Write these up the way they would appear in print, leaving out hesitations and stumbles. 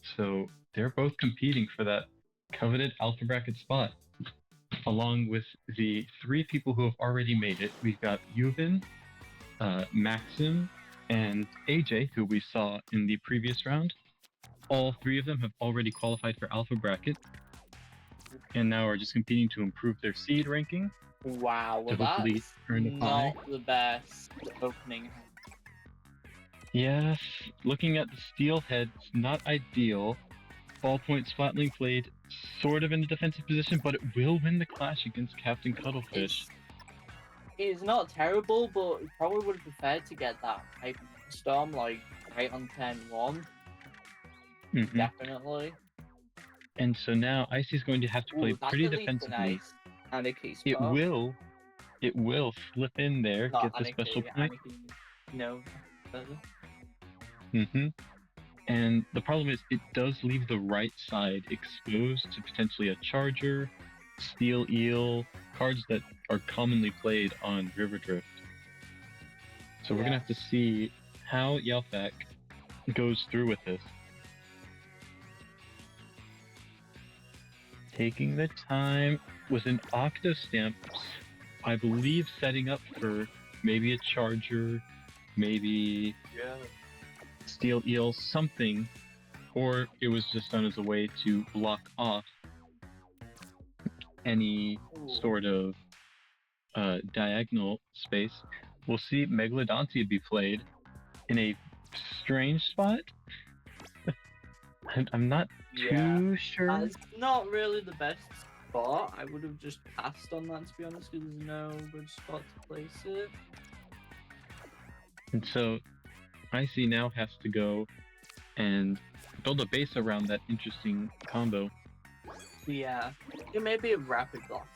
So they're both competing for that coveted alpha bracket spot, along with the three people who have already made it. We've got Yuvin, Maxim, and AJ, who we saw in the previous round. All three of them have already qualified for alpha bracket, and now are just competing to improve their seed ranking. Wow, well to hopefully that's earn a pie. not the best opening. Yes, looking at the steelhead, it's not ideal. Ballpoint Splatling played sort of in a defensive position, but it will win the clash against Captain Cuttlefish. It's not terrible, but it probably would have preferred to get that storm like right on turn 1. Definitely. And so now Icy's going to have to play pretty defensively. Nice Anarchy spot. It will slip in there, Not get the special point. No. And the problem is it does leave the right side exposed to potentially a Charger, Steel Eel, cards that are commonly played on River Drift. So we're going to have to see how Jalfac goes through with this. Taking the time with an Octo Stamp, I believe setting up for maybe a Charger, maybe Steel Eel, something, or it was just done as a way to block off any sort of diagonal space. We'll see Megalodontia be played in a strange spot. I'm not too sure. It's not really the best spot. I would have just passed on that, to be honest, because there's no good spot to place it. And so Icy now has to go and build a base around that interesting combo. Yeah, it may be a rapid block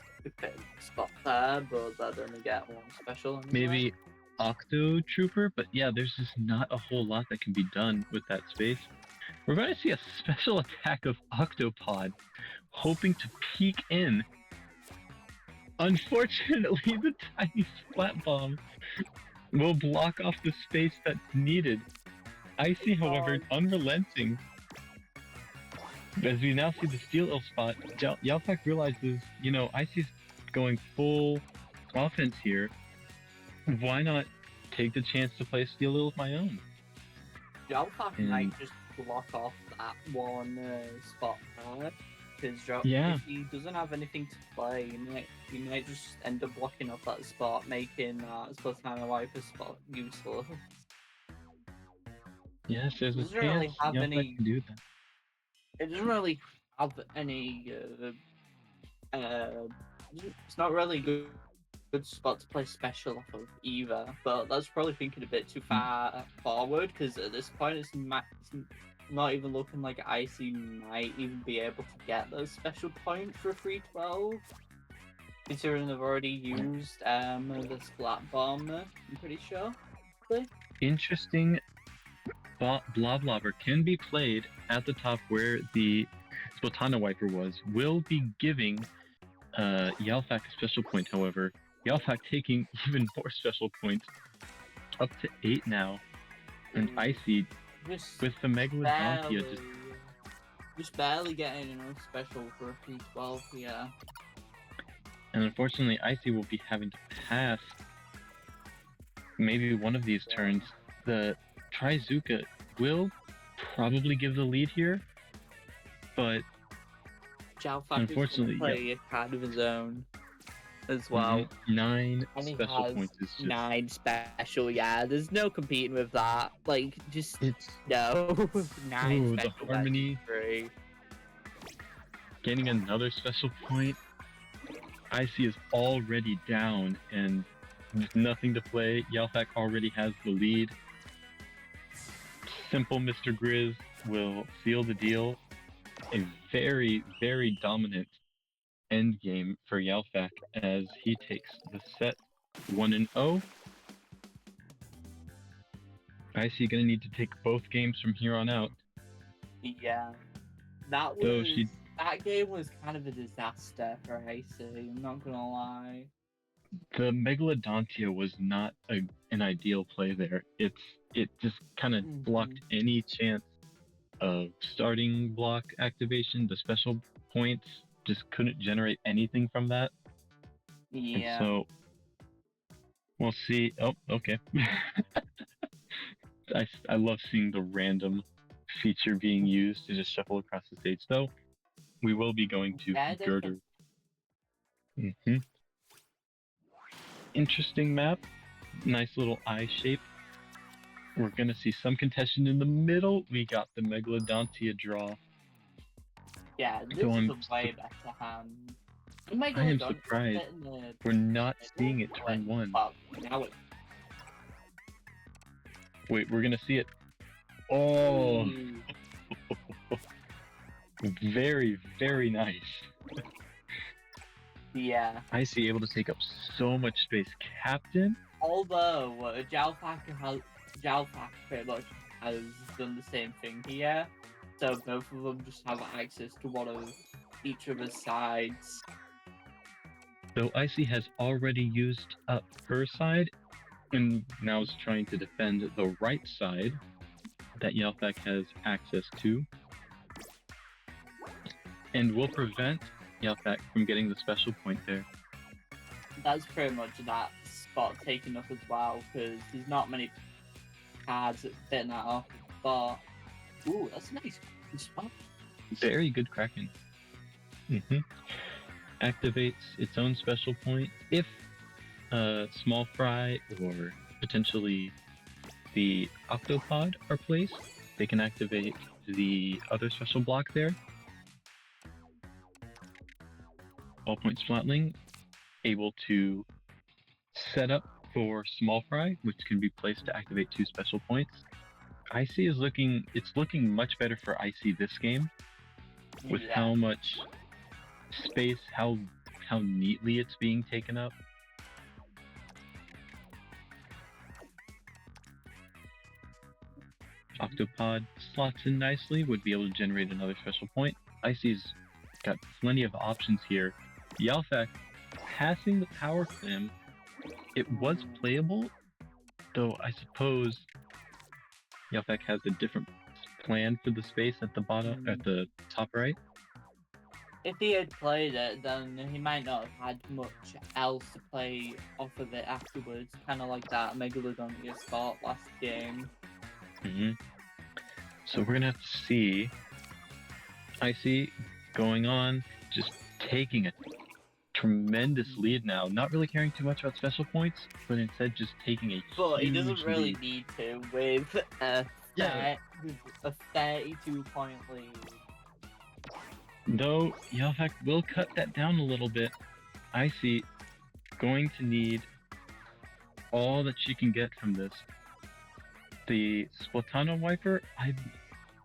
spot there, but that only get one special. Anyway. Maybe Octo Trooper, but yeah, there's just not a whole lot that can be done with that space. We're going to see a special attack of Octopod, hoping to peek in. Unfortunately, the tiny Splat Bomb will block off the space that's needed. Icy, however, unrelenting. As we now see the Steel Eel spot, Jalfac realizes, Icy's going full offense here. Why not take the chance to play Steel Eel with my own? Jalfac might just block off that one spot there. Because if he doesn't have anything to play, he might just end up blocking off that spot, making that Splatana Wiper spot useful. Yes, there's a chance really have any. Can do that. It doesn't really have any. It's not really good spot to play special off of either. But that's probably thinking a bit too far forward, because at this point it's not even looking like Icy might even be able to get those special points for 312. Considering they've already used the Splat Bomb, I'm pretty sure. Interesting. Bloblobber can be played at the top where the Splatana Wiper was. Will be giving Jalfac a special point, however. Jalfac taking even more special points. Up to 8 now. And Icy with the Megalodontia just barely getting enough special for a P12 here. And unfortunately, Icy will be having to pass maybe one of these turns. The Trizuka will probably give the lead here, but Jalfac unfortunately, is play a card of his own as well. 9 special points is just 9 special. Yeah, there's no competing with that. Like, just no 9 special. The Harmony getting another special point. Icy is already down and with nothing to play. Jalfac already has the lead. Simple Mr. Grizz will seal the deal. A very, very dominant end game for Jalfac as he takes the set 1-0. Icy gonna need to take both games from here on out. Yeah, that game was kind of a disaster for Icy. I'm not gonna lie. The Megalodontia was not an ideal play there. It just kind of blocked any chance of starting block activation. The special points just couldn't generate anything from that. And Yeah. so we'll see. Oh, okay. I love seeing the random feature being used to just shuffle across the stage, though. We will be going to Girder. Interesting map. Nice little eye shape. We're going to see some contention in the middle. We got the Megalodontia draw. Yeah, this is a way better hand. I am surprised we're not seeing it turn 1. Well, now it... Wait, we're going to see it. Oh! Very, very nice. Yeah. Icy able to take up so much space. Captain? Although, Jalfac pretty much has done the same thing here. So both of them just have access to one of each of his sides. So Icy has already used up her side, and now is trying to defend the right side that Jalfac has access to. And will prevent Jalfac from getting the special point there. That's pretty much that spot taken up as well, because there's not many cards that fit that up. But, ooh, that's a nice spot. Very good Kraken. Activates its own special point if Small Fry or potentially the Octopod are placed. They can activate the other special block there. All Point Splatling able to set up for Small Fry, which can be placed to activate 2 special points. Icy is looking much better for Icy this game, with how much space, how neatly it's being taken up. Octopod slots in nicely, would be able to generate another special point. Icy's got plenty of options here. Jalfac passing the Power Slam. It was playable, though I suppose Jalfac has a different plan for the space at the bottom, at the top right. If he had played it, then he might not have had much else to play off of it afterwards. Kind of like that Megalodontia spot last game. So we're gonna have to see Icy going on, just taking a tremendous lead now. Not really caring too much about special points, but instead just taking a But he huge doesn't really lead. need to with a 32-point lead. Though Jalfac will cut that down a little bit. Icy going to need all that she can get from this. The Splatana Wiper, I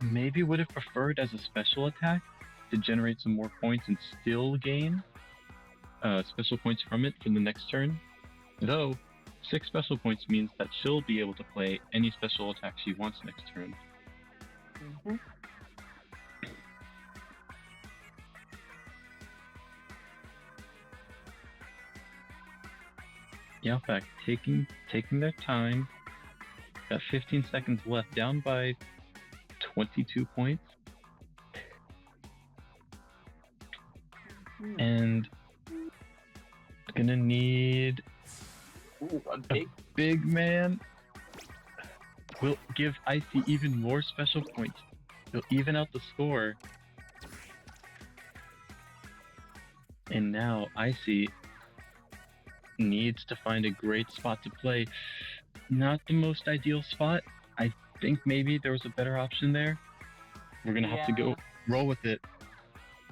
maybe would have preferred as a special attack to generate some more points and still gain special points from it for the next turn. Though, 6 special points means that she'll be able to play any special attack she wants next turn. Jalfac taking their time. Got 15 seconds left, down by 22 points. And gonna need a big man. Will give Icy even more special points. He'll even out the score. And now Icy needs to find a great spot to play. Not the most ideal spot. I think maybe there was a better option there. We're gonna have to go roll with it.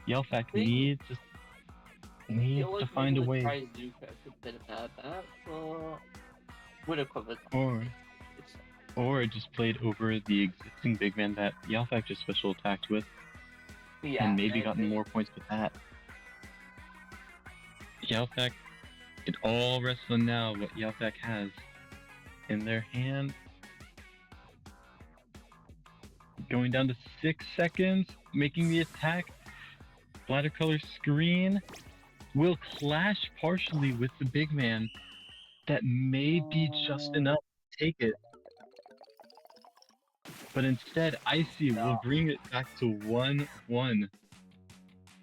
Jalfac needs to find a way. Would have covered. Or just played over the existing big man that Jalfac just special attacked with. And maybe gotten more points with that. Jalfac, it all rests on now what Jalfac has in their hand. Going down to 6 seconds, making the attack. Bladder color screen will clash partially with the big man. That may be just enough to take it. But instead, Icy will No. bring it back to 1-1.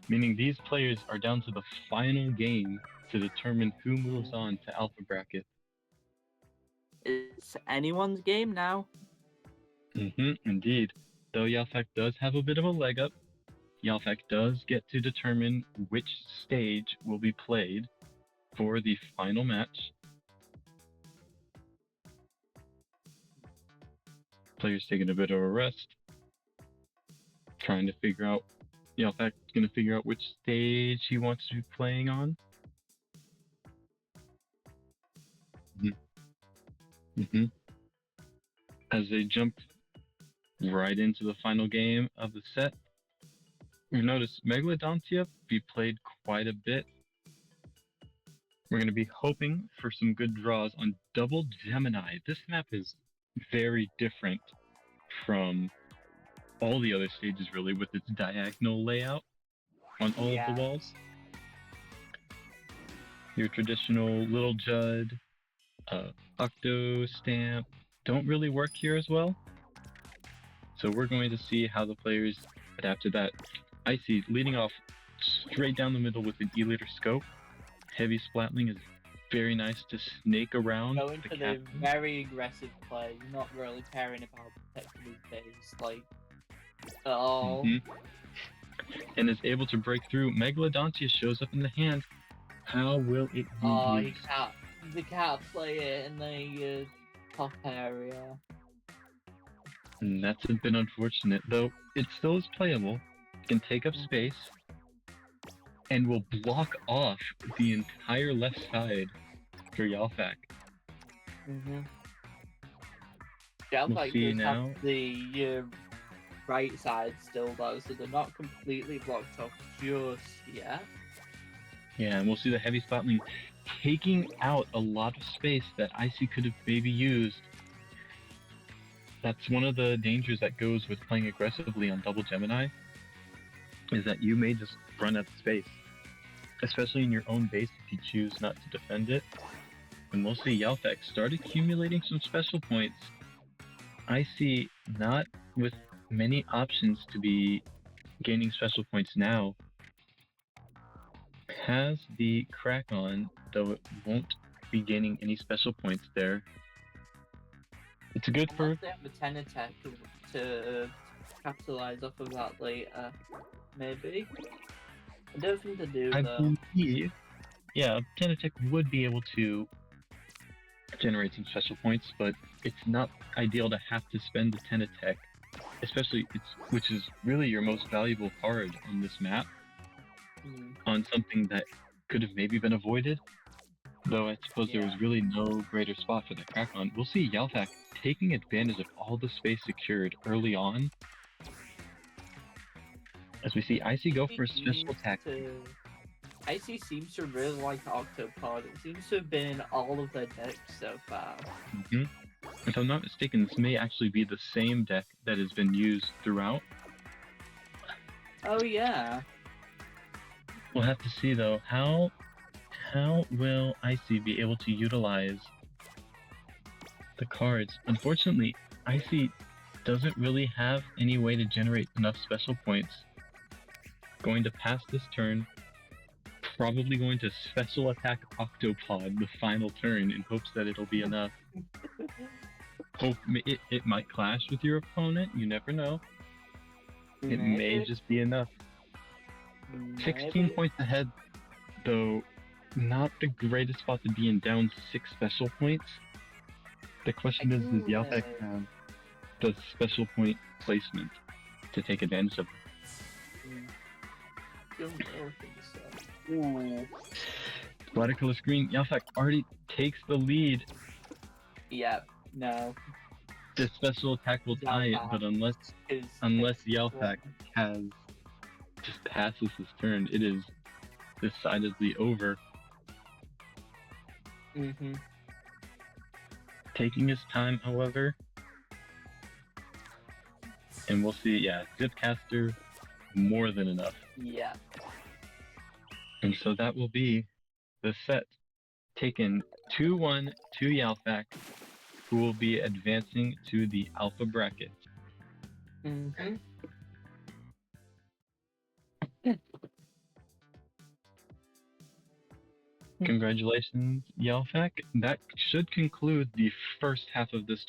Meaning these players are down to the final game to determine who moves on to Alpha Bracket. It's anyone's game now. Indeed. Though Jalfac does have a bit of a leg up, Jalfac does get to determine which stage will be played for the final match. Players taking a bit of a rest, trying to figure out. Jalfac's going to figure out which stage he wants to be playing on. As they jump right into the final game of the set, you've noticed Megalodontia be played quite a bit. We're going to be hoping for some good draws on Double Gemini. This map is very different from all the other stages, really, with its diagonal layout on all of the walls. Your traditional Little Judd, Octo Stamp don't really work here as well. So we're going to see how the players adapt to that. Icy leading off straight down the middle with an E-liter scope. Heavy Splatling is very nice to snake around. Going for the very aggressive play, not really caring about protecting his base, like, at all. And is able to break through. Megalodontia shows up in the hand. How will it be used? He can't play it in the top area. And that's a bit unfortunate, though it still is playable. It can take up space and will block off the entire left side for Jalfac. Jalfac does have the right side still though, so they're not completely blocked off just yet. Yeah, and we'll see the Heavy Splatling taking out a lot of space that Icy could have maybe used. That's one of the dangers that goes with playing aggressively on Double Gemini, is that you may just run out of space, especially in your own base if you choose not to defend it. And we'll see Jalfac start accumulating some special points. Icy not with many options to be gaining special points now. Has the crack on, though it won't be gaining any special points there. It's good for... They have a 10 attack to capitalize off of that later, maybe. I don't think they do, though. Believe, yeah, 10 attack would be able to generate some special points, but it's not ideal to have to spend the 10 attack, especially which is really your most valuable card on this map, on something that could have maybe been avoided. Though I suppose there was really no greater spot for the crack on. We'll see Jalfac taking advantage of all the space secured early on. As we see Icy go for a special attack. Icy seems to really like Octopod. It seems to have been in all of their decks so far. If I'm not mistaken, this may actually be the same deck that has been used throughout. Oh yeah. We'll have to see though, how will Icy be able to utilize the cards? Unfortunately, Icy doesn't really have any way to generate enough special points. Going to pass this turn, probably going to special attack Octopod the final turn in hopes that it'll be enough. Hope it might clash with your opponent, you never know. It may just be enough. 16 points ahead, though not the greatest spot to be in, down 6 special points. The question is, does Jalfac have the special point placement to take advantage of it? Watercolor screen, Jalfac already takes the lead. Yep, no. The special attack will tie it, but unless Jalfac just passes his turn, it is decidedly over. Taking his time, however, and we'll see. Yeah, Zipcaster, more than enough. Yeah. And so that will be the set, taken 2-1 to Jalfac, who will be advancing to the Alpha bracket. Mm-hmm. Congratulations, Jalfac. That should conclude the first half of this